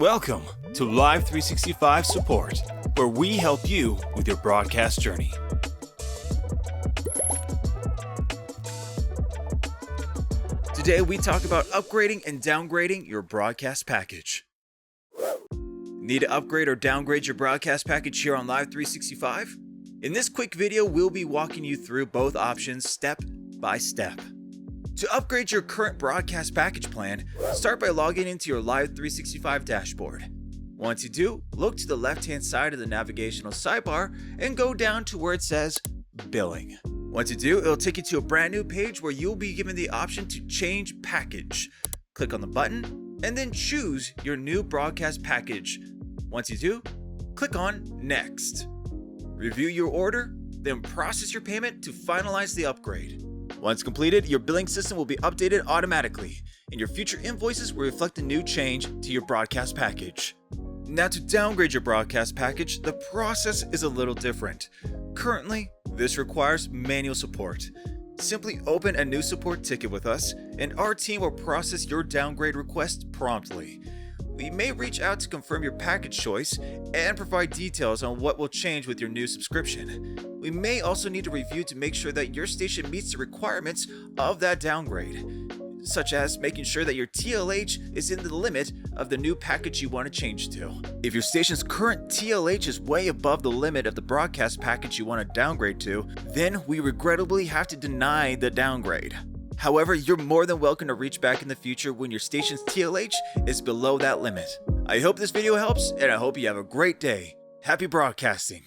Welcome to Live365 Support, where we help you with your broadcast journey. Today we talk about upgrading and downgrading your broadcast package. Need to upgrade or downgrade your broadcast package here on Live365? In this quick video, we'll be walking you through both options step by step. To upgrade your current broadcast package plan, start by logging into your Live365 Dashboard. Once you do, look to the left-hand side of the navigational sidebar and go down to where it says Billing. Once you do, it'll take you to a brand new page where you'll be given the option to change package. Click on the button and then choose your new broadcast package. Once you do, click on Next. Review your order, then process your payment to finalize the upgrade. Once completed, your billing system will be updated automatically, and your future invoices will reflect the new change to your broadcast package. Now, to downgrade your broadcast package, the process is a little different. Currently, this requires manual support. Simply open a new support ticket with us, and our team will process your downgrade request promptly. We may reach out to confirm your package choice and provide details on what will change with your new subscription. We may also need to review to make sure that your station meets the requirements of that downgrade, such as making sure that your TLH is in the limit of the new package you want to change to. If your station's current TLH is way above the limit of the broadcast package you want to downgrade to, then we regrettably have to deny the downgrade. However, you're more than welcome to reach back in the future when your station's TLH is below that limit. I hope this video helps, and I hope you have a great day. Happy broadcasting!